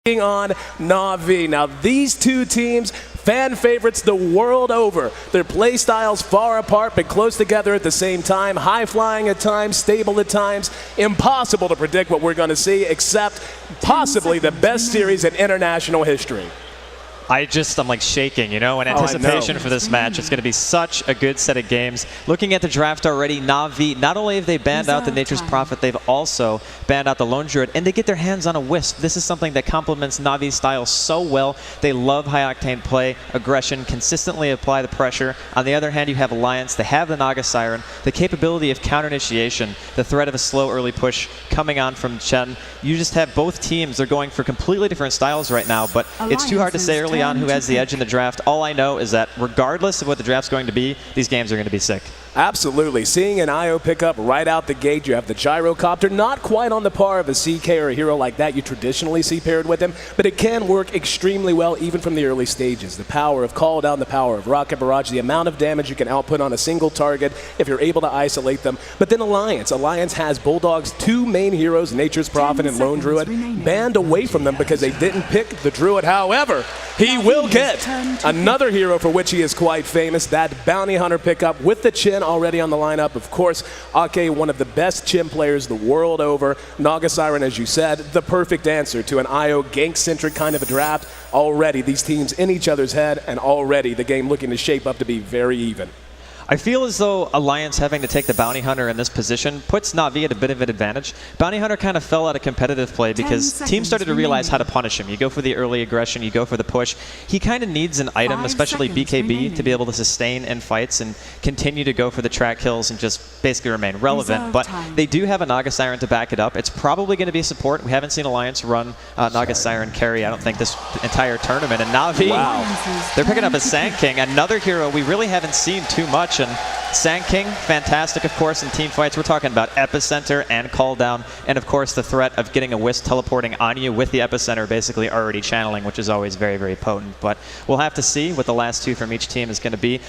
on Na'Vi. Now these two teams, fan favorites the world over. Their play styles far apart but close together at the same time. High flying at times, stable at times. Impossible to predict what we're going to see, except possibly the best series in international history. I'm like shaking, you know, in anticipation for this match. It's going to be such a good set of games. Looking at the draft already, Na'Vi, not only have they banned out the Nature's Prophet, they've also banned out the Lone Druid, and they get their hands on a Wisp. This is something that complements Na'Vi's style so well. They love high-octane play, aggression, consistently apply the pressure. On the other hand, you have Alliance. They have the Naga Siren, the capability of counter-initiation, the threat of a slow early push coming on from Chen. You just have both teams. They're going for completely different styles right now, but it's too hard to say early on who has the edge in the draft. All I know is that regardless of what the draft's going to be, these games are going to be sick. Absolutely. Seeing an IO pick up right out the gate, you have the Gyrocopter, not quite on the par of a CK or a hero like that you traditionally see paired with him, but it can work extremely well even from the early stages. The power of Call Down, the power of Rocket Barrage, the amount of damage you can output on a single target if you're able to isolate them. But then Alliance has Bulldog's two main heroes, Nature's Prophet and Lone Druid, banned away from them because they didn't pick the Druid. However, he will get another hero for which he is quite famous, that Bounty Hunter pickup with the Chin already on the lineup. Of course, Akke, one of the best Chin players the world over. Naga Siren, as you said, the perfect answer to an IO gank-centric kind of a draft. Already these teams in each other's head, and already the game looking to shape up to be very even. I feel as though Alliance having to take the Bounty Hunter in this position puts Na'Vi at a bit of an advantage. Bounty Hunter kind of fell out of competitive play because teams started to realize how to punish him. You go for the early aggression, you go for the push. He kind of needs an item, especially BKB, to be able to sustain in fights and continue to go for the track kills and just basically remain relevant. But they do have a Naga Siren to back it up. It's probably going to be support. We haven't seen Alliance run Naga Siren carry, I don't think, this entire tournament. And Na'Vi, they're picking up a Sand King, another hero we really haven't seen too much. And Sand King, fantastic, of course, in team fights. We're talking about Epicenter and Call Down, and of course the threat of getting a Wisp teleporting on you with the Epicenter basically already channeling, which is always very, very potent. But we'll have to see what the last two from each team is going to be.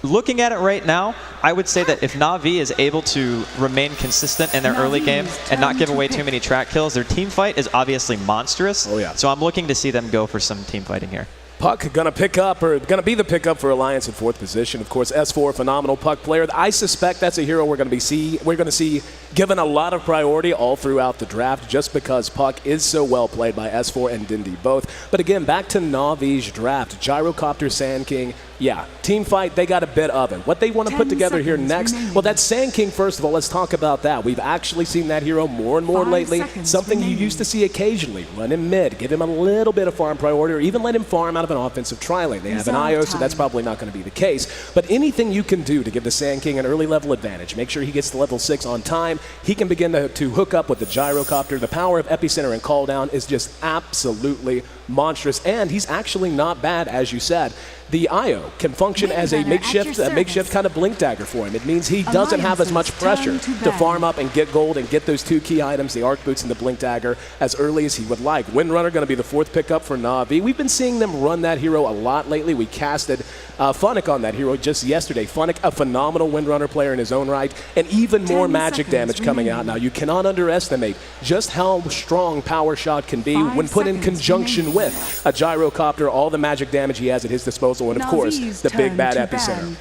Looking at it right now, I would say that if Na'Vi is able to remain consistent in their early game and not give away too many track kills, their team fight is obviously monstrous. Oh, yeah. So I'm looking to see them go for some team fighting here. Puck gonna pick up, or gonna be the pickup for Alliance in 4th position. Of course, S4, phenomenal Puck player. I suspect that's a hero we're gonna see given a lot of priority all throughout the draft, just because Puck is so well played by S4 and Dendi both. But again, back to Na'Vi's draft, Gyrocopter, Sand King. Yeah, team fight, they got a bit of it. What they want to put together here next, well, that's Sand King, first of all. Let's talk about that. We've actually seen that hero more and more lately. Something you used to see occasionally. Run him mid, give him a little bit of farm priority, or even let him farm out of an offensive tri-lane. They have an IO, so that's probably not going to be the case. But anything you can do to give the Sand King an early level advantage, make sure he gets to level 6 on time, he can begin to hook up with the Gyrocopter. The power of Epicenter and Call Down is just absolutely monstrous, and he's actually not bad, as you said. The IO can function as a makeshift kind of blink dagger for him. It means he doesn't have as much pressure to farm up and get gold and get those two key items, the Arc Boots and the blink dagger, as early as he would like. Windrunner going to be the 4th pickup for Na'Vi. We've been seeing them run that hero a lot lately. We casted Funnick on that hero just yesterday. Funnick, a phenomenal Windrunner player in his own right, and even more magic damage coming out now. You cannot underestimate just how strong Power Shot can be when put in conjunction with a Gyrocopter, all the magic damage he has at his disposal, and of course, the big bad Epicenter.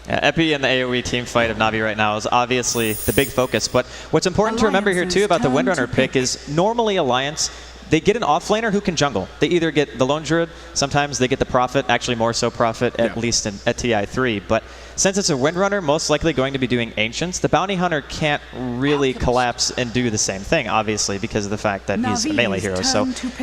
Yeah, Epi and the AoE team fight of Na'Vi right now is obviously the big focus, but what's important to remember here too about the Windrunner pick is normally Alliance, they get an offlaner who can jungle. They either get the Lone Druid, sometimes they get the Prophet, actually more so Prophet, at least at TI3, but since it's a Windrunner, most likely going to be doing Ancients, the Bounty Hunter can't really collapse and do the same thing, obviously, because of the fact that he's a melee hero. So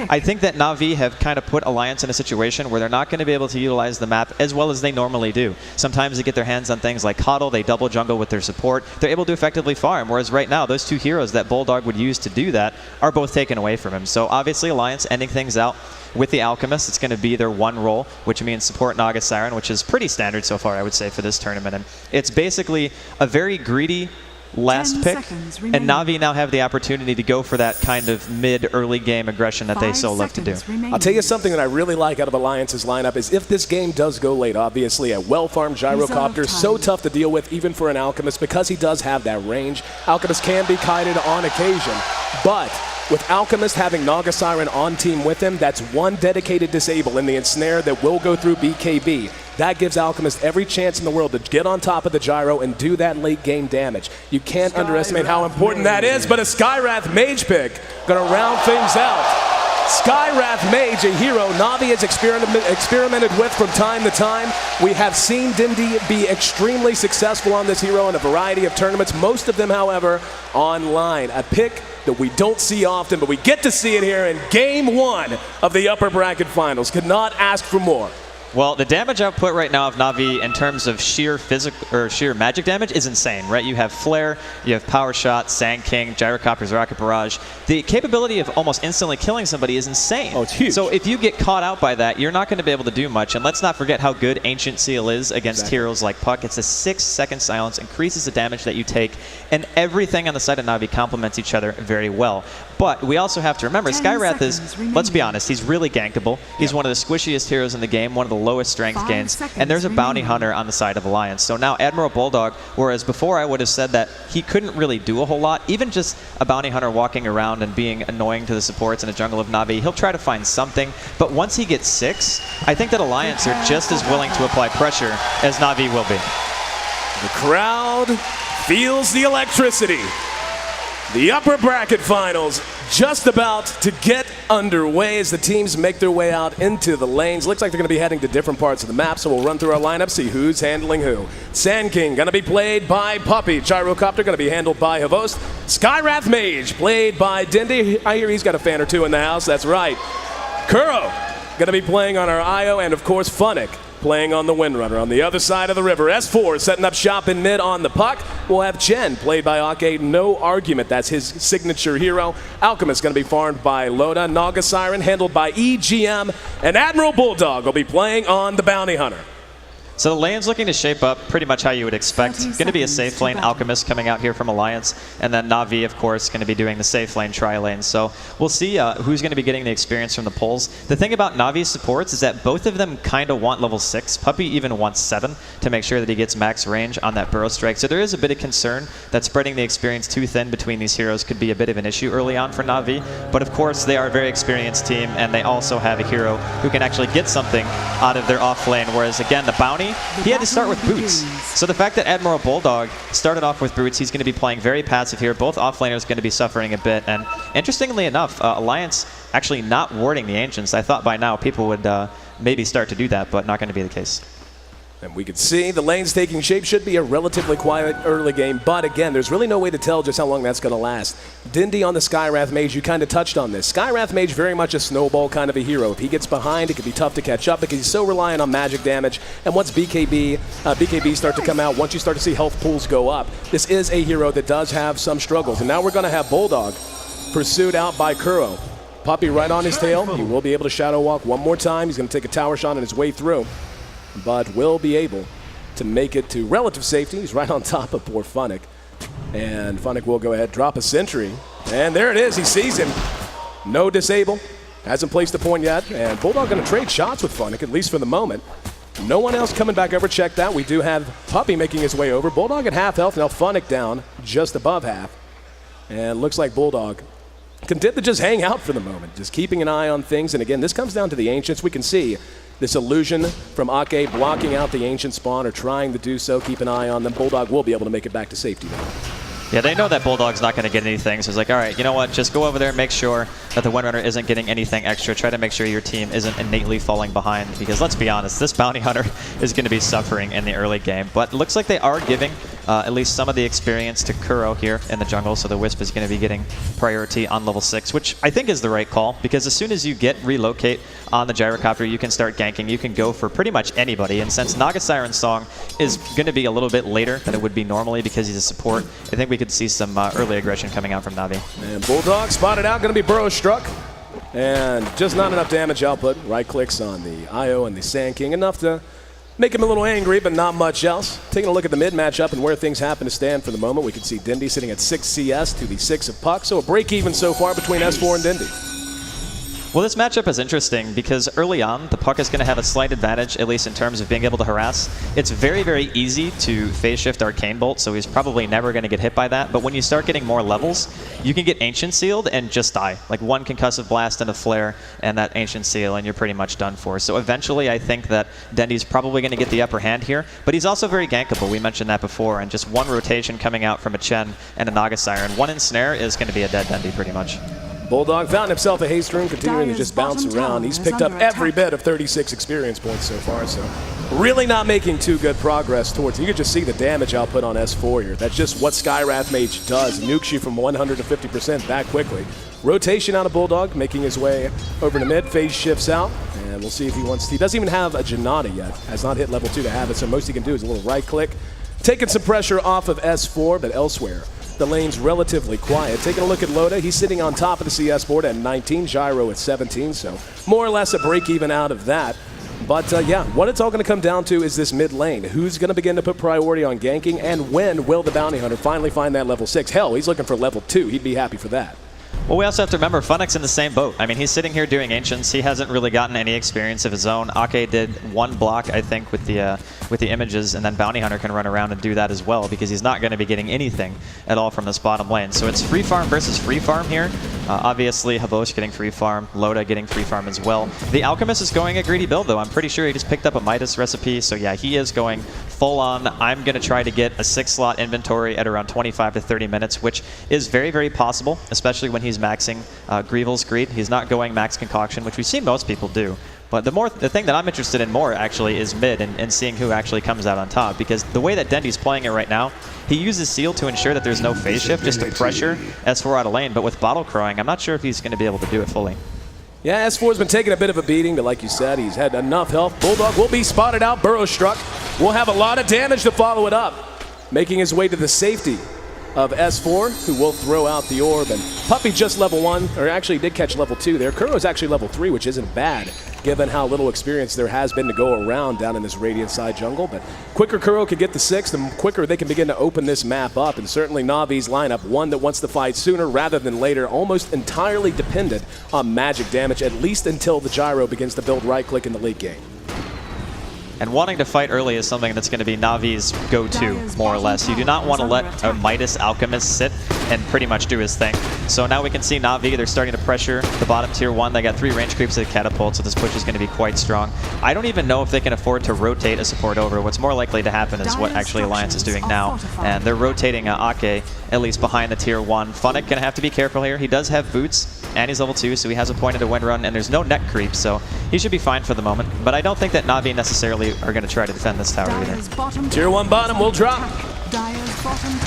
I think that Na'Vi have kind of put Alliance in a situation where they're not going to be able to utilize the map as well as they normally do. Sometimes they get their hands on things like Coddle, they double jungle with their support, they're able to effectively farm, whereas right now, those two heroes that Bulldog would use to do that are both taken away from him. So obviously Alliance ending things out with the Alchemist. It's going to be their one role, which means support Naga Siren, which is pretty standard so far, I would say, for this tournament. And it's basically a very greedy last pick, and Na'Vi now have the opportunity to go for that kind of mid-early game aggression that they so love to do. I'll tell you something that I really like out of Alliance's lineup is if this game does go late, obviously a well-farmed Gyrocopter, so tough to deal with even for an Alchemist because he does have that range. Alchemist can be kited on occasion, but With Alchemist having Naga Siren on team with him, that's one dedicated disable in the ensnare that will go through BKB. That gives Alchemist every chance in the world to get on top of the gyro and do that late game damage. You can't underestimate how important that is, but a Skywrath Mage pick gonna round things out. Skywrath Mage, a hero Na'Vi has experimented with from time to time. We have seen Dendi be extremely successful on this hero in a variety of tournaments, most of them, however, online. A pick that we don't see often, but we get to see it here in Game 1 of the upper bracket finals. Could not ask for more. Well, the damage output right now of Na'Vi in terms of sheer physical or sheer magic damage is insane, right? You have Flare, you have Power Shot, Sand King, Gyrocopters, Rocket Barrage. The capability of almost instantly killing somebody is insane. Oh, it's huge. So if you get caught out by that, you're not going to be able to do much. And let's not forget how good Ancient Seal is against heroes like Puck. It's a 6-second silence, increases the damage that you take, and everything on the side of Na'Vi complements each other very well. But we also have to remember, Skywrath is, let's be honest, he's really gankable. He's one of the squishiest heroes in the game, one of the lowest strength gains, and there's a bounty hunter on the side of Alliance. So now AdmiralBullDog, whereas before I would have said that he couldn't really do a whole lot, even just a bounty hunter walking around and being annoying to the supports in a jungle of Na'Vi, he'll try to find something, but once he gets 6, I think that Alliance are just as willing to apply pressure as Na'Vi will be. The crowd feels the electricity. The upper bracket finals just about to get underway as the teams make their way out into the lanes. Looks like they're going to be heading to different parts of the map, so we'll run through our lineup, see who's handling who. Sand King going to be played by Puppey. Gyrocopter going to be handled by Havost. Skywrath Mage played by Dendi. I hear he's got a fan or two in the house. That's right. Kuro going to be playing on our IO, and of course Funnick playing on the Windrunner. On the other side of the river, S4 setting up shop in mid on the puck. We'll have Jen, played by Akke, no argument. That's his signature hero. Alchemist going to be farmed by Loda. Naga Siren handled by EGM. And AdmiralBullDog will be playing on the Bounty Hunter. So the lane's looking to shape up pretty much how you would expect. Going to be a safe lane, Alchemist coming out here from Alliance, and then Na'Vi, of course, going to be doing the safe lane, tri-lane. So we'll see who's going to be getting the experience from the polls. The thing about Na'Vi's supports is that both of them kind of want level 6. Puppey even wants 7 to make sure that he gets max range on that burrow strike. So there is a bit of concern that spreading the experience too thin between these heroes could be a bit of an issue early on for Na'Vi. But of course, they are a very experienced team, and they also have a hero who can actually get something out of their off lane. Whereas again, the Bounty, he had to start with Boots. So the fact that AdmiralBullDog started off with Boots, he's going to be playing very passive here. Both offlaners going to be suffering a bit. And interestingly enough, Alliance actually not warding the Ancients. I thought by now people would maybe start to do that, but not going to be the case. And we can see the lanes taking shape. Should be a relatively quiet early game, but again, there's really no way to tell just how long that's going to last. Dendi on the Skywrath Mage, you kind of touched on this. Skywrath Mage, very much a snowball kind of a hero. If he gets behind, it could be tough to catch up because he's so reliant on magic damage. And once BKB start to come out, once you start to see health pools go up, this is a hero that does have some struggles. And now we're going to have Bulldog pursued out by Kuro. Puppey right on his tail. He will be able to shadow walk one more time. He's going to take a tower shot on his way through, but will be able to make it to relative safety. He's right on top of poor Funnick. And Funnick will go ahead, drop a sentry. And there it is, he sees him. No disable, hasn't placed a point yet. And Bulldog gonna trade shots with Funnick, at least for the moment. No one else coming back over, check that. We do have Puppey making his way over. Bulldog at half health, now Funnick down just above half. And looks like Bulldog content to just hang out for the moment, just keeping an eye on things. And again, this comes down to the Ancients. We can see this illusion from Akke blocking out the Ancient spawn, or trying to do so. Keep an eye on them. Bulldog will be able to make it back to safety though. Yeah, they know that Bulldog's not going to get anything, so it's like, all right, you know what, just go over there, make sure that the Windrunner isn't getting anything extra. Try to make sure your team isn't innately falling behind, because let's be honest, this Bounty Hunter is going to be suffering in the early game. But it looks like they are giving at least some of the experience to Kuro here in the jungle, so the Wisp is going to be getting priority on level 6, which I think is the right call, because as soon as you get relocate on the Gyrocopter, you can start ganking, you can go for pretty much anybody, and since Naga Siren's song is going to be a little bit later than it would be normally because he's a support, I think we could see some early aggression coming out from Na'Vi. And Bulldog spotted out, going to be burrow struck, and just not enough damage output. Right clicks on the IO and the Sand King, enough to make him a little angry, but not much else. Taking a look at the mid matchup and where things happen to stand for the moment, we can see Dendi sitting at 6 CS to the 6 of Puck, so a break even so far between S4 and Dendi. Well, this matchup is interesting because early on, the puck is going to have a slight advantage, at least in terms of being able to harass. It's very, very easy to phase shift Arcane Bolt, so he's probably never going to get hit by that. But when you start getting more levels, you can get Ancient Sealed and just die. Like one Concussive Blast and a Flare and that Ancient Seal, and you're pretty much done for. So eventually, I think that Dendi's probably going to get the upper hand here. But he's also very gankable. We mentioned that before. And just one rotation coming out from a Chen and a Naga Siren. One Ensnare is going to be a dead Dendi pretty much. Bulldog found himself a haste room, continuing to just bounce around. He's picked up every bit of 36 experience points so far, so really not making too good progress towards it. You can just see the damage output on S4 here. That's just what Skywrath Mage does. Nukes you from 100 to 50% that quickly. Rotation out of Bulldog, making his way over to mid. Phase shifts out, and we'll see if he wants to. He doesn't even have a Janata yet. Has not hit level 2 to have it, so most he can do is a little right click. Taking some pressure off of S4, but elsewhere, the lane's relatively quiet. Taking a look at Loda, he's sitting on top of the CS board at 19, Gyro at 17, so more or less a break even out of that. But yeah, what it's all going to come down to is this mid lane. Who's going to begin to put priority on ganking, and when will the Bounty Hunter finally find that level 6? Hell, he's looking for level 2. He'd be happy for that. Well, we also have to remember, Funnick's in the same boat. I mean, he's sitting here doing Ancients. He hasn't really gotten any experience of his own. Akke did one block, I think, with the images, and then Bounty Hunter can run around and do that as well, because he's not going to be getting anything at all from this bottom lane. So it's free farm versus free farm here. Obviously, Habosh getting free farm, Loda getting free farm as well. The Alchemist is going a greedy build, though. I'm pretty sure he just picked up a Midas recipe, so yeah, he is going full on. I'm going to try to get a 6-slot inventory at around 25 to 30 minutes, which is very, very possible, especially when he's maxing Greevil's Greed. He's not going max Concoction, which we've seen most people do. But the thing that I'm interested in more, actually, is mid and seeing who actually comes out on top. Because the way that Dendi's playing it right now, he uses Seal to ensure that there's no phase shift, just to pressure S4 out of lane. But with Bottle Crowing, I'm not sure if he's going to be able to do it fully. Yeah, S4's been taking a bit of a beating, but like you said, he's had enough health. Bulldog will be spotted out, Burrow struck. Will have a lot of damage to follow it up. Making his way to the safety of S4, who will throw out the orb. And Puppey just level 1, or actually did catch level 2 there. Kuro's actually level 3, which isn't bad, given how little experience there has been to go around down in this Radiant side jungle. But quicker Kuro can get the 6, the quicker they can begin to open this map up. And certainly Navi's lineup, one that wants to fight sooner rather than later, almost entirely dependent on magic damage, at least until the Gyro begins to build right-click in the late game. And wanting to fight early is something that's going to be Navi's go-to, more or less. You do not want to let a Midas Alchemist sit and pretty much do his thing. So now we can see Navi, they're starting to pressure the bottom tier 1. They got 3 range creeps at the catapult, so this push is going to be quite strong. I don't even know if they can afford to rotate a support over. What's more likely to happen is what actually Alliance is doing now. And they're rotating Akke, at least behind the tier 1. Funnick going to have to be careful here. He does have boots, and he's level 2, so he has a point at a wind run, and there's no net creep, so he should be fine for the moment. But I don't think that Navi necessarily are going to try to defend this tower either. Tier 1 bottom will drop.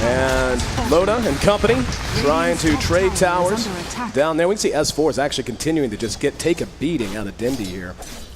And Loda and company trying to trade towers down there. We can see S4 is actually continuing to just take a beating out of Dendi here.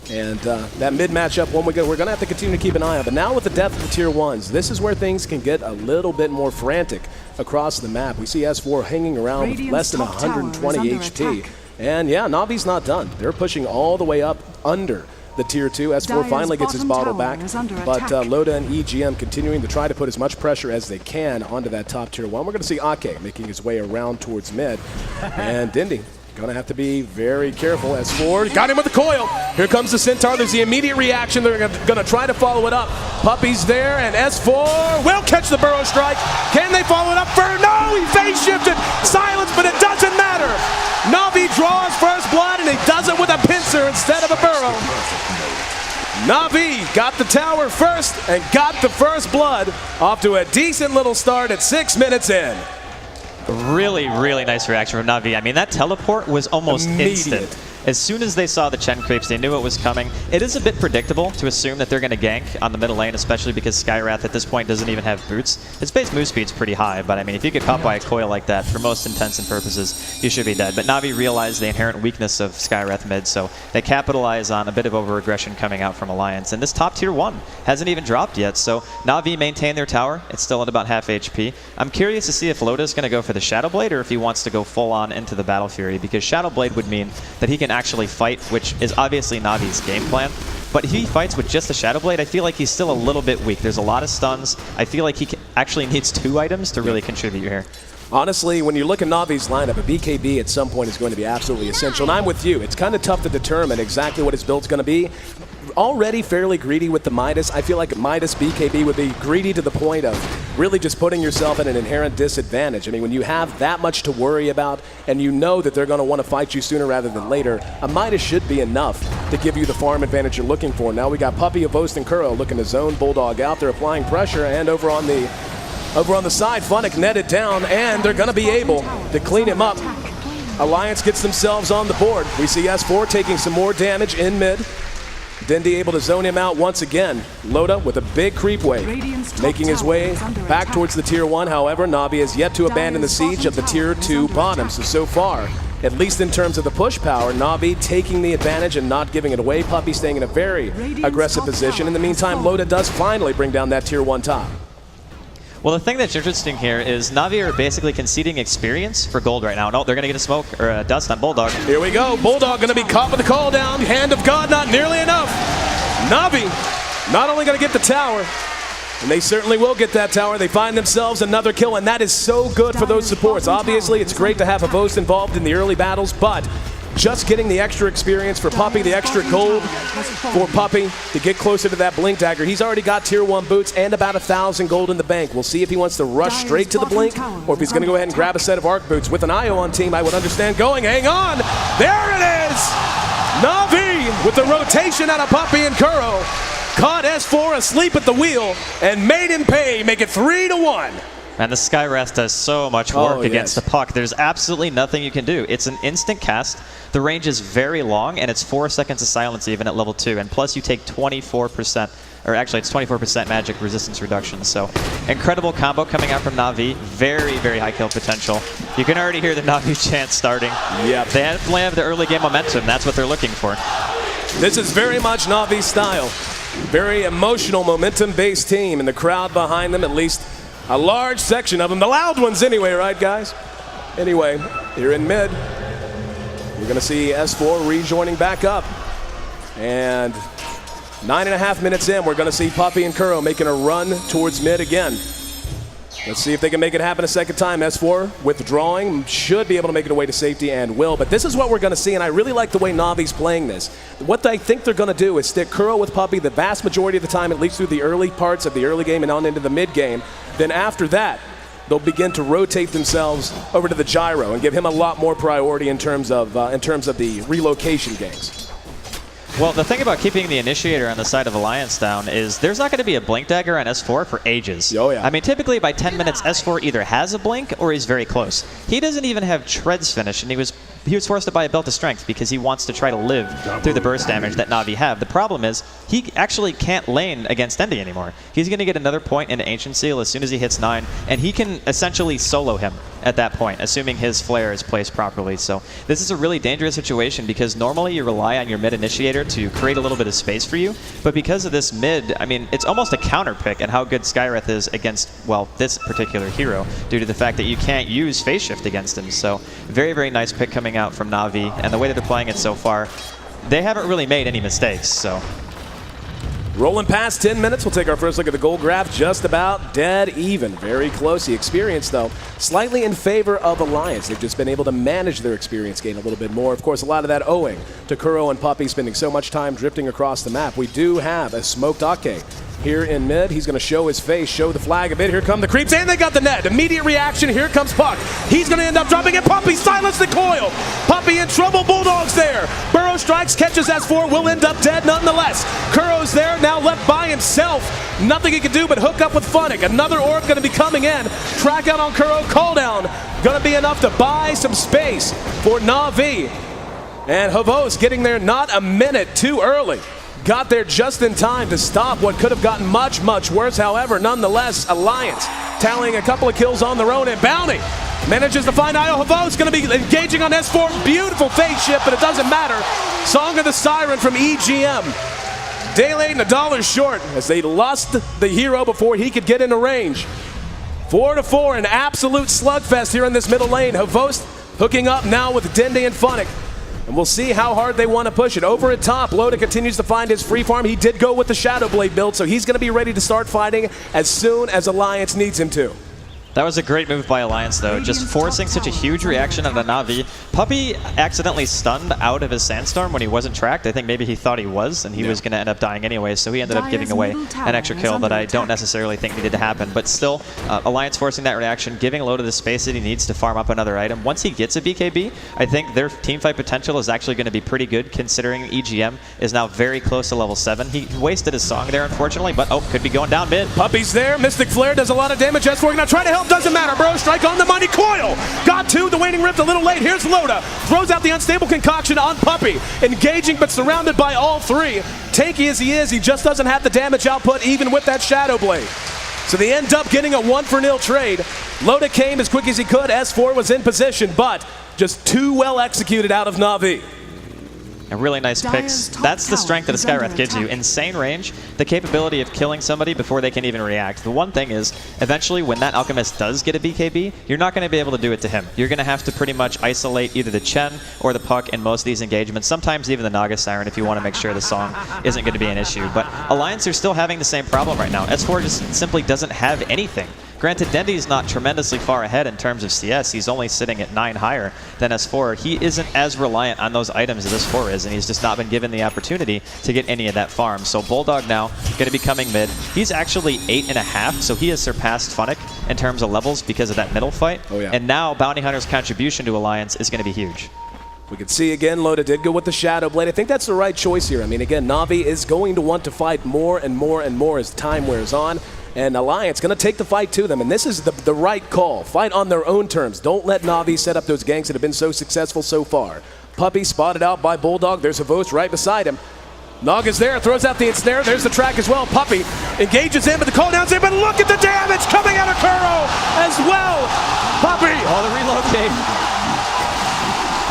And that mid matchup, we're going to have to continue to keep an eye on. But now with the depth of the tier 1s, this is where things can get a little bit more frantic across the map. We see S4 hanging around with less than 120 HP. And yeah, Navi's not done. They're pushing all the way up under the tier 2. S4 finally gets his bottle back, but Loda and EGM continuing to try to put as much pressure as they can onto that top tier 1. We're going to see Akke making his way around towards mid, and Dendi going to have to be very careful. S4 got him with the coil. Here comes the Centaur. There's the immediate reaction. They're going to try to follow it up. Puppey's there, and S4 will catch the Burrow strike. Can they follow it up? No, he phase shifted. Silence, but it doesn't matter. Navi draws first blood, and he does it with a pincer instead of a Burrow. Navi got the tower first and got the first blood, off to a decent little start at 6 minutes in. Really, really nice reaction from Navi. I mean, that teleport was almost immediate. Instant. As soon as they saw the Chen creeps, they knew it was coming. It is a bit predictable to assume that they're going to gank on the middle lane, especially because Skywrath at this point doesn't even have boots. His base move speed's pretty high, but I mean, if you get caught by a coil like that, for most intents and purposes, you should be dead. But Navi realized the inherent weakness of Skywrath mid, so they capitalize on a bit of over-aggression coming out from Alliance. And this top tier 1 hasn't even dropped yet, so Navi maintain their tower. It's still at about half HP. I'm curious to see if Loda's going to go for the Shadow Blade or if he wants to go full-on into the Battle Fury, because Shadow Blade would mean that he can actually fight, which is obviously Navi's game plan. But if he fights with just the Shadow Blade, I feel like he's still a little bit weak. There's a lot of stuns. I feel like he actually needs 2 items to really contribute here. Honestly, when you look at Navi's lineup, a BKB at some point is going to be absolutely essential. And I'm with you. It's kind of tough to determine exactly what his build's going to be. Already fairly greedy with the Midas. I feel like Midas BKB would be greedy to the point of really just putting yourself at an inherent disadvantage. I mean, when you have that much to worry about and you know that they're going to want to fight you sooner rather than later, a Midas should be enough to give you the farm advantage you're looking for. Now we got Puppey, Havost, and Kuro looking to zone Bulldog out. They're applying pressure, and over on the side, Funnick netted down, and they're going to be able to clean him up. Alliance gets themselves on the board. We see S4 taking some more damage in mid. Dendi able to zone him out once again. Loda with a big creep wave, making his way back towards the Tier 1. However, Navi has yet to abandon the siege of the Tier 2 bottom. So far, at least in terms of the push power, Navi taking the advantage and not giving it away. Puppey staying in a very aggressive position. In the meantime, Loda does finally bring down that Tier 1 top. Well, the thing that's interesting here is Navi are basically conceding experience for gold right now. No, they're going to get a smoke or a dust on Bulldog. Here we go. Bulldog going to be caught with the call down. Hand of God, not nearly enough. Navi not only going to get the tower, and they certainly will get that tower. They find themselves another kill, and that is so good for those supports. Obviously, it's great to have Havost involved in the early battles, but just getting the extra experience for Puppey, the extra gold for Puppey to get closer to that Blink Dagger. He's already got Tier 1 boots and about 1,000 gold in the bank. We'll see if he wants to rush straight to the Blink or if he's going to go ahead and grab a set of Arc boots. With an IO on team, I would understand going. Hang on. There it is. Navi with the rotation out of Puppey and Kuro. Caught S4 asleep at the wheel and made him pay. Make it 3-1. And the Skyrest does so much work against the puck. There's absolutely nothing you can do. It's an instant cast. The range is very long, and it's 4 seconds of silence even at level 2. And plus you take 24%, or actually it's 24% magic resistance reduction. So incredible combo coming out from Navi. Very, very high kill potential. You can already hear the Navi chant starting. Yeah, they definitely have the early game momentum. That's what they're looking for. This is very much Navi's style. Very emotional, momentum-based team, and the crowd behind them, at least a large section of them, the loud ones anyway, right guys? Anyway, here in mid, we're gonna see S4 rejoining back up. And 9.5 minutes in, we're gonna see Puppey and Kuro making a run towards mid again. Let's see if they can make it happen a second time. S4 withdrawing, should be able to make it away to safety and will. But this is what we're going to see, and I really like the way Navi's playing this. What I think they're going to do is stick Kuro with Puppey the vast majority of the time, at least through the early parts of the early game and on into the mid game. Then after that, they'll begin to rotate themselves over to the Gyro and give him a lot more priority in terms of the relocation games. Well, the thing about keeping the Initiator on the side of Alliance down is there's not going to be a Blink Dagger on S4 for ages. Oh, yeah. I mean, typically by 10 minutes, S4 either has a Blink or he's very close. He doesn't even have Tread's finish, and he was forced to buy a Belt of Strength because he wants to try to live through the burst damage that Navi have. The problem is he actually can't lane against Dendi anymore. He's going to get another point into Ancient Seal as soon as he hits 9, and he can essentially solo him at that point, assuming his flare is placed properly. So this is a really dangerous situation because normally you rely on your mid Initiator to create a little bit of space for you, but because of this mid, I mean, it's almost a counter pick and how good Skyreth is against, well, this particular hero, due to the fact that you can't use Phase Shift against him. So very, very nice pick coming out from Navi, and the way that they're playing it so far, they haven't really made any mistakes. So rolling past 10 minutes, we'll take our first look at the gold graph. Just about dead even. Very close. The experience, though, slightly in favor of Alliance. They've just been able to manage their experience gain a little bit more. Of course, a lot of that owing to Kuro and Puppey spending so much time drifting across the map. We do have a smoked Akke here in mid. He's going to show his face, show the flag a bit. Here come the creeps, and they got the net. Immediate reaction. Here comes Puck. He's going to end up dropping it. Puppey silence the coil. Puppey in trouble. Bulldog's there. Burrow strikes, catches S4, will end up dead nonetheless. Kuro's there, now left by himself. Nothing he can do but hook up with Funnick. Another orb going to be coming in. Track out on Kuro. Call down. Going to be enough to buy some space for Navi. And Havost getting there not a minute too early. Got there just in time to stop what could have gotten much, much worse. However, nonetheless, Alliance tallying a couple of kills on their own, and Bounty manages to find Io. Havost going to be engaging on S4. Beautiful phase shift, but it doesn't matter. Song of the Siren from EGM. Day late and $1 short as they lost the hero before he could get into range. 4-4, an absolute slugfest here in this middle lane. Havost hooking up now with Dendi and Funnick. And we'll see how hard they want to push it. Over at top, Loda continues to find his free farm. He did go with the Shadow Blade build, so he's going to be ready to start fighting as soon as Alliance needs him to. That was a great move by Alliance, though, just forcing such a huge reaction on a Na'Vi. Puppey accidentally stunned out of his Sandstorm when he wasn't tracked. I think maybe he thought he was, and he was going to end up dying anyway, so he ended up giving away an extra kill that I don't necessarily think needed to happen. But still, Alliance forcing that reaction, giving Loda the space that he needs to farm up another item. Once he gets a BKB, I think their teamfight potential is actually going to be pretty good, considering EGM is now very close to level 7. He wasted his song there, unfortunately, but could be going down mid. Puppey's there. Mystic Flare does a lot of damage. S4 gonna try to help. Doesn't matter. Bro strike on the money. Coil got to the Waning Rift a little late. Here's Loda. Throws out the unstable concoction on Puppey. Engaging but surrounded by all three. Tanky as he is, he just doesn't have the damage output even with that Shadow Blade. So they end up getting a 1-for-0 trade. Loda came as quick as he could. S4 was in position, but just too well executed out of Na'Vi. And really nice picks. That's the strength that a Skywrath gives you. Insane range, the capability of killing somebody before they can even react. The one thing is, eventually when that Alchemist does get a BKB, you're not going to be able to do it to him. You're going to have to pretty much isolate either the Chen or the Puck in most of these engagements, sometimes even the Naga Siren if you want to make sure the song isn't going to be an issue. But Alliance are still having the same problem right now. S4 just simply doesn't have anything. Granted, Dendi is not tremendously far ahead in terms of CS. He's only sitting at 9 higher than S4. He isn't as reliant on those items as S4 is, and he's just not been given the opportunity to get any of that farm. So Bulldog now going to be coming mid. He's actually 8.5, so he has surpassed Funnick in terms of levels because of that middle fight. Oh, yeah. And now Bounty Hunter's contribution to Alliance is going to be huge. We can see again, Loda did go with the Shadow Blade. I think that's the right choice here. I mean, again, Na'Vi is going to want to fight more and more and more as time wears on. And Alliance going to take the fight to them. And this is the right call. Fight on their own terms. Don't let Na'Vi set up those ganks that have been so successful so far. Puppey spotted out by Bulldog. There's a Vos right beside him. Nog is there, throws out the ensnare. There's the track as well. Puppey engages in, but the cooldown's in. But look at the damage coming out of Kuro as well. Puppey. Oh, the relocate.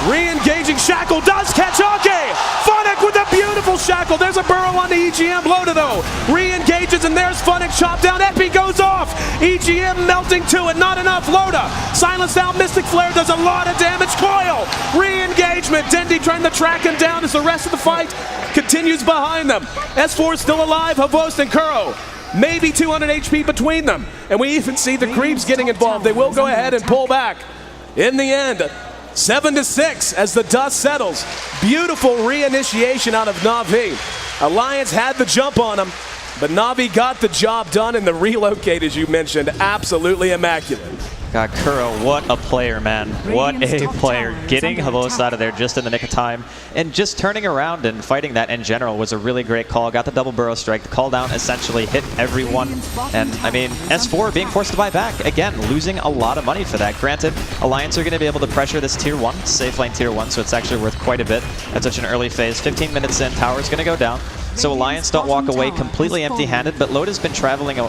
Re-engaging Shackle does catch Akke. Funnick with a beautiful Shackle. There's a burrow on the EGM. Loda though re-engages, and there's Funnick. Chop down. Epi goes off. EGM melting to it. Not enough. Loda silence down. Mystic Flare does a lot of damage. Coil. Re-engagement. Dendi trying to track him down as the rest of the fight continues behind them. S4 is still alive. Havost and Kuro. Maybe 200 HP between them. And we even see the creeps getting involved. They will go ahead and pull back. In the end, 7-6 as the dust settles. Beautiful re-initiation out of Na'Vi. Alliance had the jump on them, but Na'Vi got the job done, and the relocate, as you mentioned, absolutely immaculate. God, Kuro, what a player, man. What a player. Getting Havos out of there just in the nick of time. And just turning around and fighting that in general was a really great call. Got the double burrow strike. The call down essentially hit everyone. And, I mean, S4 being forced to buy back. Again, losing a lot of money for that. Granted, Alliance are going to be able to pressure this tier 1, safe lane tier 1, so it's actually worth quite a bit at such an early phase. 15 minutes in, tower's going to go down. So Alliance don't walk away completely empty-handed, but Loda's been traveling a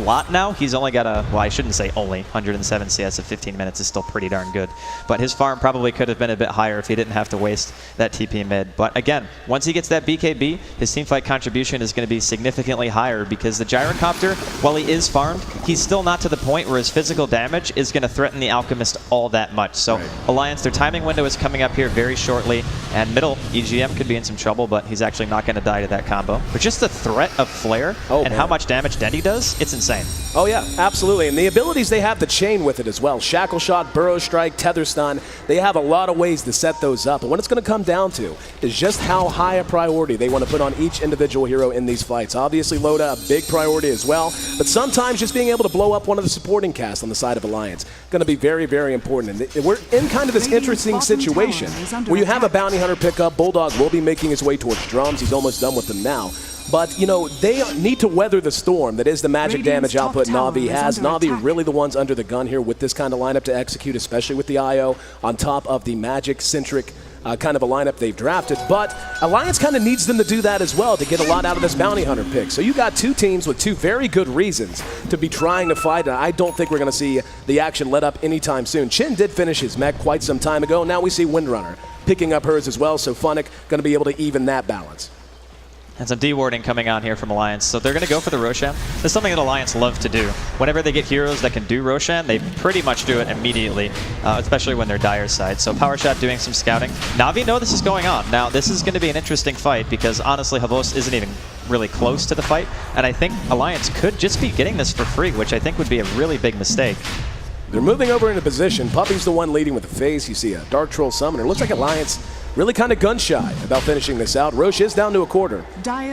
lot now. He's only got well, I shouldn't say only, 107 CS at 15 minutes is still pretty darn good. But his farm probably could have been a bit higher if he didn't have to waste that TP mid. But again, once he gets that BKB, his teamfight contribution is going to be significantly higher because the Gyrocopter, while he is farmed, he's still not to the point where his physical damage is going to threaten the Alchemist all that much. So Alliance, their timing window is coming up here very shortly, and middle, EGM could be in some trouble, but he's actually not going to die to that combo. But just the threat of Flare and how much damage Dendi does, it's insane. Oh yeah, absolutely. And the abilities they have to chain with it as well. Shackle Shot, Burrow Strike, Tether Stun. They have a lot of ways to set those up. And what it's going to come down to is just how high a priority they want to put on each individual hero in these fights. Obviously, Loda, a big priority as well. But sometimes just being able to blow up one of the supporting casts on the side of Alliance going to be very, very important. And we're in kind of this interesting situation where you have a Bounty Hunter pickup. Bulldog will be making his way towards drums. He's almost done with them now. But, you know, they need to weather the storm that is the magic damage output Na'Vi has. Na'Vi really the ones under the gun here with this kind of lineup to execute, especially with the IO on top of the magic-centric kind of a lineup they've drafted. But Alliance kind of needs them to do that as well to get a lot out of this Bounty Hunter pick. So you got two teams with two very good reasons to be trying to fight, and I don't think we're going to see the action let up anytime soon. Chin did finish his mech quite some time ago. Now we see Windrunner picking up hers as well, so Funnick going to be able to even that balance. And some dewarding coming on here from Alliance. So they're going to go for the Roshan. This is something that Alliance love to do. Whenever they get heroes that can do Roshan, they pretty much do it immediately, especially when they're Dire side. So Power Shot doing some scouting. Na'Vi know this is going on. Now, this is going to be an interesting fight because honestly, Havos isn't even really close to the fight. And I think Alliance could just be getting this for free, which I think would be a really big mistake. They're moving over into position. Puppey's the one leading with the phase. You see a Dark Troll Summoner. Looks like Alliance really kind of gun-shy about finishing this out. Roche is down to a quarter.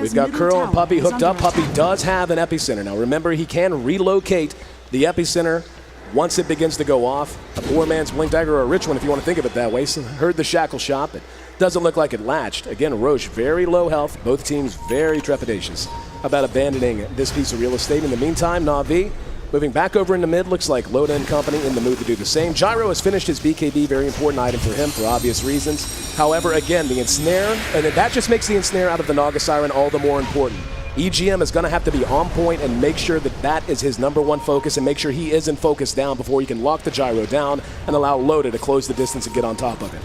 We've got Kuro and Puppey hooked up. Puppey does have an epicenter. Now remember, he can relocate the epicenter once it begins to go off. A poor man's Blink Dagger or a rich one if you want to think of it that way. So heard the shackle shot, but doesn't look like it latched. Again, Roche very low health. Both teams very trepidatious about abandoning this piece of real estate. In the meantime, Na'Vi moving back over into mid. Looks like Loda and company in the mood to do the same. Gyro has finished his BKB, very important item for him for obvious reasons. However, again, the Ensnare, and that just makes the Ensnare out of the Naga Siren all the more important. EGM is going to have to be on point and make sure that that is his #1 focus and make sure he isn't focused down before he can lock the Gyro down and allow Loda to close the distance and get on top of it.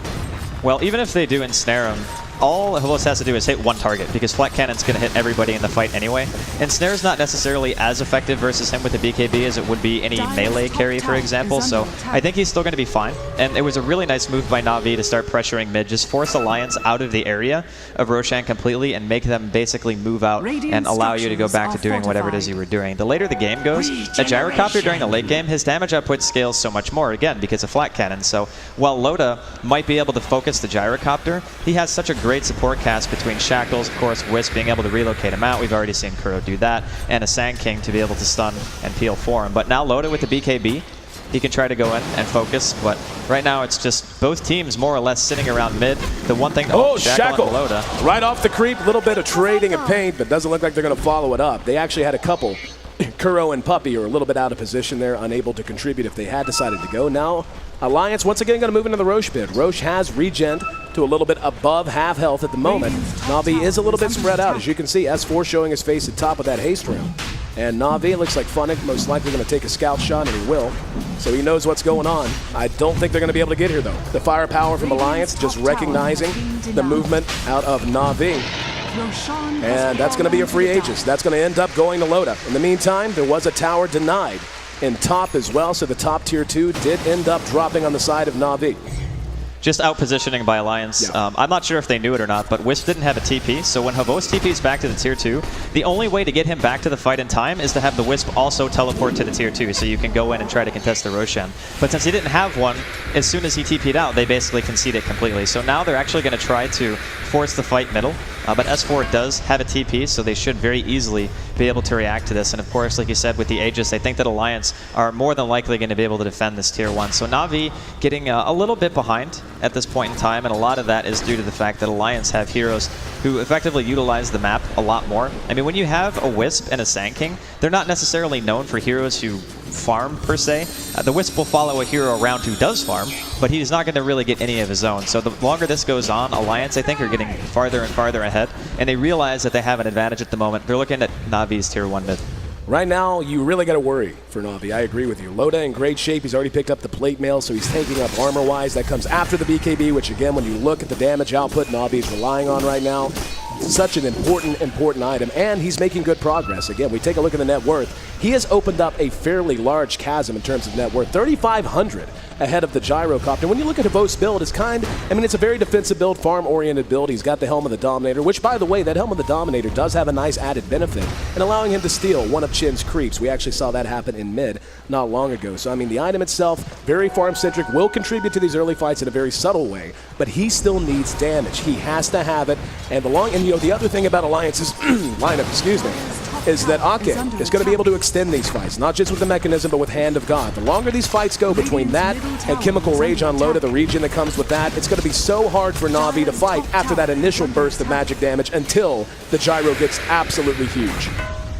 Well, even if they do Ensnare him, all Havos has to do is hit one target because Flat Cannon's going to hit everybody in the fight anyway. Ensnare's not necessarily as effective versus him with the BKB as it would be any melee carry, for example, so I think he's still going to be fine. And it was a really nice move by Na'Vi to start pressuring mid, just force Alliance out of the area of Roshan completely and make them basically move out and allow you to go back to doing whatever it is you were doing. The later the game goes, a Gyrocopter during the late game, his damage output scales so much more, again, because of Flat Cannon. So while Loda might be able to focus the Gyrocopter, he has such a great support cast between Shackles, of course, Wisp being able to relocate him out. We've already seen Kuro do that, and a Sand King to be able to stun and peel for him. But now Loda with the BKB, he can try to go in and focus, but right now it's just both teams more or less sitting around mid. The one thing, Shackle and Loda. Right off the creep, a little bit of trading of paint, but doesn't look like they're going to follow it up. They actually had a couple. Kuro and Puppey are a little bit out of position there, unable to contribute if they had decided to go. Now, Alliance once again going to move into the Roche pit. Roche has regen to a little bit above half health at the moment. Na'Vi is a little bit spread out. As you can see, S4 showing his face at top of that haste room. And Na'Vi looks like Funnick most likely going to take a scout shot, and he will. So he knows what's going on. I don't think they're going to be able to get here, though. The firepower from Alliance just recognizing the movement out of Na'Vi. And that's going to be a free Aegis. That's going to end up going to Loda. In the meantime, there was a tower denied in top as well, so the top tier 2 did end up dropping on the side of Na'Vi. Just out-positioning by Alliance. Yeah. I'm not sure if they knew it or not, but Wisp didn't have a TP, so when Havos TPs back to the Tier 2, the only way to get him back to the fight in time is to have the Wisp also teleport to the Tier 2, so you can go in and try to contest the Roshan. But since he didn't have one, as soon as he TP'd out, they basically concede it completely. So now they're actually going to try to force the fight middle, but S4 does have a TP, so they should very easily be able to react to this. And of course, like you said, with the Aegis, I think that Alliance are more than likely going to be able to defend this Tier 1. So Na'Vi getting a little bit behind at this point in time, and a lot of that is due to the fact that Alliance have heroes who effectively utilize the map a lot more. I mean, when you have a Wisp and a Sand King, they're not necessarily known for heroes who farm, per se. The Wisp will follow a hero around who does farm, but he's not going to really get any of his own. So the longer this goes on, Alliance, I think, are getting farther and farther ahead, and they realize that they have an advantage at the moment. They're looking at Na'Vi's Tier 1 mid. Right now, you really got to worry for Na'Vi. I agree with you. Loda in great shape. He's already picked up the plate mail, so he's taking up armor-wise. That comes after the BKB, which, again, when you look at the damage output Na'Vi is relying on right now, such an important item, and he's making good progress. Again, we take a look at the net worth. He has opened up a fairly large chasm in terms of net worth, 3,500 ahead of the Gyrocopter. When you look at Havos' build, it's it's a very defensive build, farm-oriented build. He's got the Helm of the Dominator, which, by the way, that Helm of the Dominator does have a nice added benefit in allowing him to steal one of Chin's creeps. We actually saw that happen in mid not long ago. So, I mean, the item itself, very farm-centric, will contribute to these early fights in a very subtle way, but he still needs damage. He has to have it, and the other thing about Alliance's lineup, is that Akke is going to be able to extend these fights, not just with the mechanism, but with Hand of God. The longer these fights go between that and Chemical Rage on Loda, the regen that comes with that, it's going to be so hard for Na'Vi to fight after that initial burst of magic damage until the Gyro gets absolutely huge.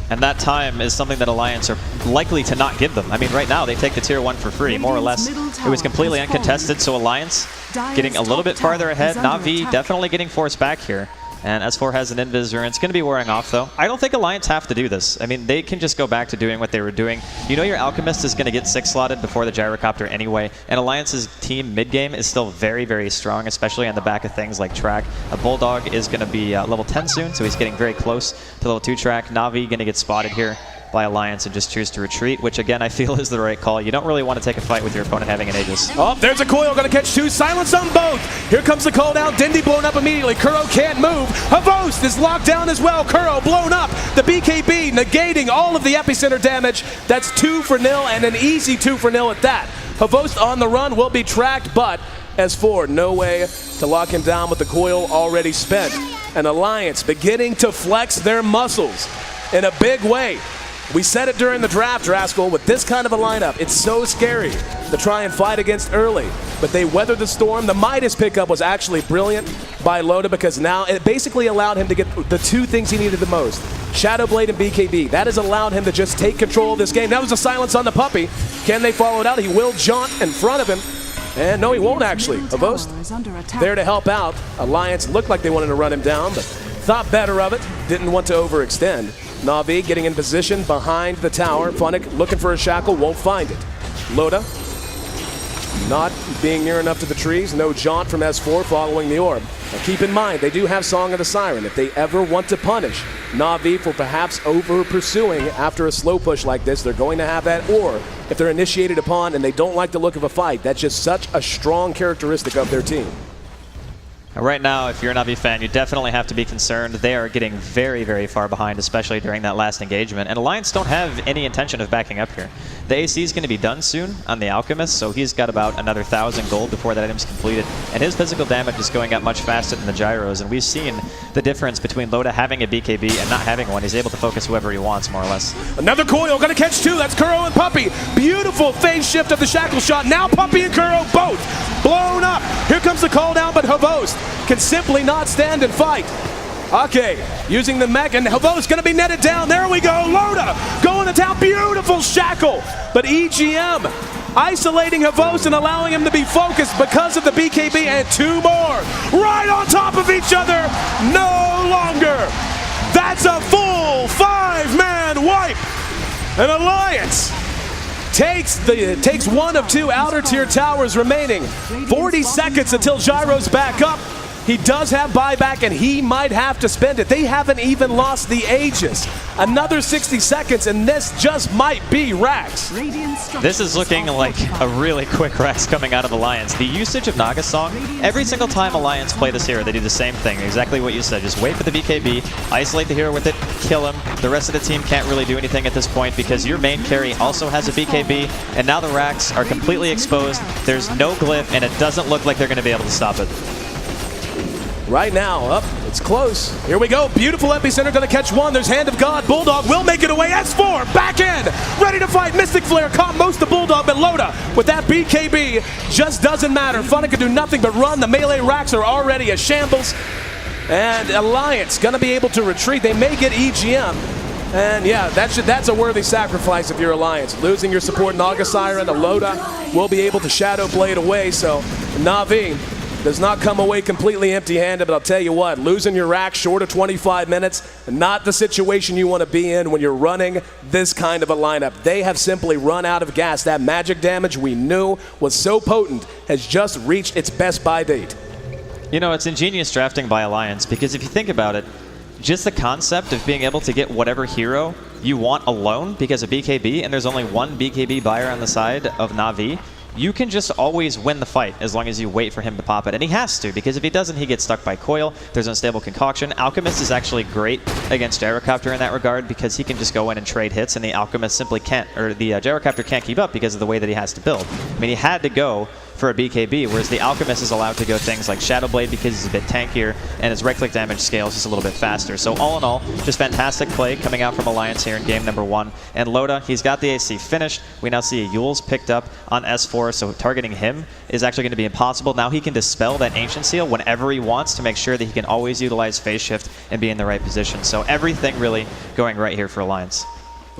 And that time is something that Alliance are likely to not give them. I mean, right now, they take the Tier 1 for free, more or less. It was completely uncontested, so Alliance getting a little bit farther ahead. Na'Vi definitely getting forced back here. And S4 has an Invis rune. It's going to be wearing off, though. I don't think Alliance have to do this. I mean, they can just go back to doing what they were doing. You know your Alchemist is going to get 6-slotted before the Gyrocopter anyway, and Alliance's team mid-game is still very, very strong, especially on the back of things like track. A Bulldog is going to be level 10 soon, so he's getting very close to level 2 track. Na'Vi going to get spotted here by Alliance and just choose to retreat, which again I feel is the right call. You don't really want to take a fight with your opponent having an Aegis. Oh, there's a coil, gonna catch 2, silence on both. Here comes the cooldown, Dendi blown up immediately. Kuro can't move. Havost is locked down as well. Kuro blown up. The BKB negating all of the epicenter damage. That's 2-0 and an easy 2-0 at that. Havost on the run will be tracked, but S4, no way to lock him down with the coil already spent. And Alliance beginning to flex their muscles in a big way. We said it during the draft, Rascal, with this kind of a lineup, it's so scary to try and fight against early. But they weathered the storm. The Midas pickup was actually brilliant by Loda because now it basically allowed him to get the 2 things he needed the most. Shadow Blade and BKB. That has allowed him to just take control of this game. That was a silence on the Puppey. Can they follow it out? He will jaunt in front of him. And no, he won't actually. Havost there to help out. Alliance looked like they wanted to run him down, but thought better of it. Didn't want to overextend. Na'Vi getting in position behind the tower. Funnick looking for a shackle, won't find it. Loda not being near enough to the trees. No jaunt from S4 following the orb. Now keep in mind, they do have Song of the Siren. If they ever want to punish Na'Vi for perhaps over-pursuing after a slow push like this, they're going to have that. Or if they're initiated upon and they don't like the look of a fight, that's just such a strong characteristic of their team. Right now, if you're a Na'Vi fan, you definitely have to be concerned. They are getting very, very far behind, especially during that last engagement. And Alliance don't have any intention of backing up here. The AC is going to be done soon on the Alchemist, so he's got about another 1,000 gold before that item's completed. And his physical damage is going up much faster than the gyros. And we've seen the difference between Loda having a BKB and not having one. He's able to focus whoever he wants, more or less. Another coil, gonna catch 2. That's Kuro and Puppey. Beautiful phase shift of the shackle shot. Now Puppey and Kuro both blown up. Here comes the call down, but Havost can simply not stand and fight. Akke using the mech, and Havost gonna be netted down. There we go. Loda going to town. Beautiful shackle, but EGM isolating Havost and allowing him to be focused because of the BKB, and 2 more right on top of each other. No longer. That's a full 5-man wipe. An Alliance takes 1 of 2 outer tier towers remaining. 40 seconds until Gyro's back up. He does have buyback, and he might have to spend it. They haven't even lost the Aegis. Another 60 seconds, and this just might be Rax. This is looking like a really quick Rax coming out of Alliance. The usage of Naga's Song, every single time Alliance play this hero, they do the same thing. Exactly what you said. Just wait for the BKB, isolate the hero with it, kill him. The rest of the team can't really do anything at this point because your main carry also has a BKB, and now the Rax are completely exposed. There's no glyph, and it doesn't look like they're going to be able to stop it. Right now, up, it's close. Here we go, beautiful epicenter, gonna catch 1. There's Hand of God, Bulldog will make it away. S4, back in, ready to fight. Mystic Flare caught most of Bulldog, but Loda with that BKB just doesn't matter. Funnick can do nothing but run. The melee racks are already a shambles. And Alliance gonna be able to retreat. They may get EGM. And yeah, that's a worthy sacrifice if you're Alliance. Losing your support Naga Siren, Loda will be able to Shadow Blade away, so Na'Vi does not come away completely empty-handed, but I'll tell you what, losing your rack short of 25 minutes, not the situation you want to be in when you're running this kind of a lineup. They have simply run out of gas. That magic damage we knew was so potent has just reached its best buy date. You know, it's ingenious drafting by Alliance, because if you think about it, just the concept of being able to get whatever hero you want alone because of BKB, and there's only 1 BKB buyer on the side of Na'Vi, you can just always win the fight as long as you wait for him to pop it. And he has to, because if he doesn't, he gets stuck by Coil. There's unstable concoction. Alchemist is actually great against Gyrocopter in that regard because he can just go in and trade hits, and the Alchemist simply can't, or the Gyrocopter can't keep up because of the way that he has to build. I mean, he had to go for a BKB, whereas the Alchemist is allowed to go things like Shadow Blade because he's a bit tankier, and his right-click damage scales just a little bit faster. So all in all, just fantastic play coming out from Alliance here in game number 1. And Loda, he's got the AC finished. We now see a Yule's picked up on S4, so targeting him is actually going to be impossible. Now he can dispel that Ancient Seal whenever he wants to make sure that he can always utilize Phase Shift and be in the right position. So everything really going right here for Alliance.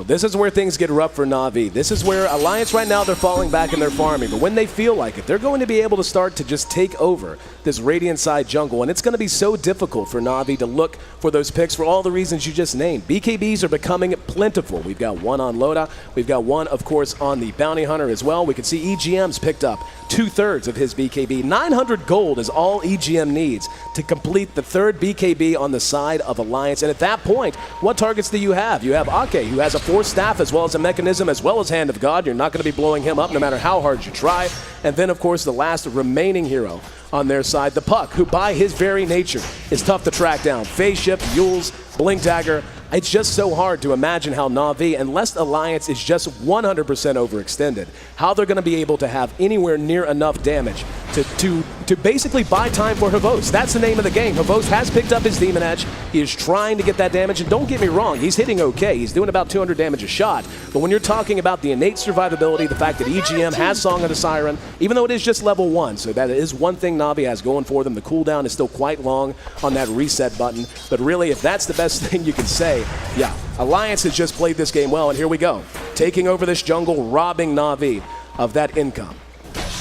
Well, this is where things get rough for Na'Vi. This is where Alliance right now, they're falling back and they're farming. But when they feel like it, they're going to be able to start to just take over this Radiant side jungle. And it's going to be so difficult for Na'Vi to look for those picks for all the reasons you just named. BKBs are becoming plentiful. We've got one on Loda. We've got one, of course, on the Bounty Hunter as well. We can see EGM's picked up 2/3 of his BKB. 900 gold is all EGM needs to complete the third BKB on the side of Alliance. And at that point, what targets do you have? You have Akke, who has a Force Staff as well as a Mechanism as well as Hand of God. You're not going to be blowing him up no matter how hard you try. And then, of course, the last remaining hero on their side, the Puck, who by his very nature is tough to track down. Phase Shift, Yules, Blink Dagger. It's just so hard to imagine how Na'Vi, unless Alliance is just 100% overextended, how they're going to be able to have anywhere near enough damage to basically buy time for Havos. That's the name of the game. Havos has picked up his Demon Edge. He is trying to get that damage, and don't get me wrong, he's hitting okay. He's doing about 200 damage a shot, but when you're talking about the innate survivability, the fact that EGM has Song of the Siren, even though it is just level 1, so that is one thing Na'Vi has going for them. The cooldown is still quite long on that reset button, but really, if that's the best thing you can say, yeah, Alliance has just played this game well, and here we go. Taking over this jungle, robbing Na'Vi of that income.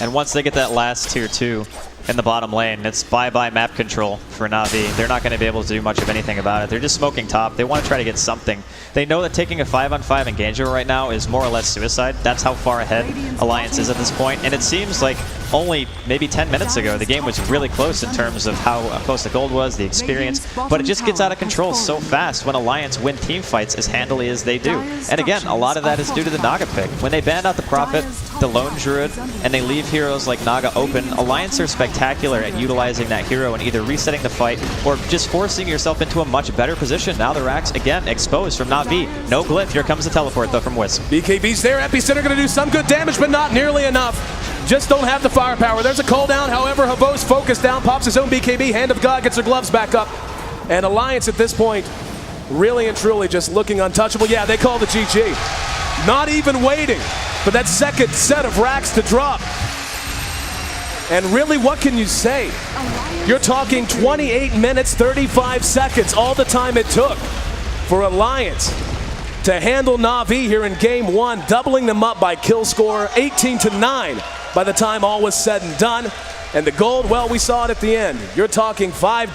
And once they get that last tier 2 in the bottom lane, it's bye-bye map control for Na'Vi. They're not going to be able to do much of anything about it. They're just smoking top. They want to try to get something. They know that taking a 5-on-5 engagement right now is more or less suicide. That's how far ahead Alliance is at this point. And it seems like only maybe 10 minutes ago, the game was really close in terms of how close the gold was, the experience, but it just gets out of control so fast when Alliance win team fights as handily as they do. And again, a lot of that is due to the Naga pick. When they banned out the Prophet, the Lone Druid, and they leave heroes like Naga open, Alliance are spectacular at utilizing that hero and either resetting the fight or just forcing yourself into a much better position. Now the racks, again, exposed from Na'Vi. No glyph. Here comes the teleport, though, from Wisp. BKB's there. Epicenter going to do some good damage, but not nearly enough. Just don't have the firepower. There's a call down. However, Havos focused down, pops his own BKB. Hand of God gets her gloves back up. And Alliance at this point, really and truly just looking untouchable. Yeah, they call the GG. Not even waiting for that second set of racks to drop. And really, what can you say? You're talking 28 minutes, 35 seconds, all the time it took for Alliance to handle Na'Vi here in game 1, doubling them up by kill score, 18-9 by the time all was said and done. And the gold, well, we saw it at the end. You're talking 5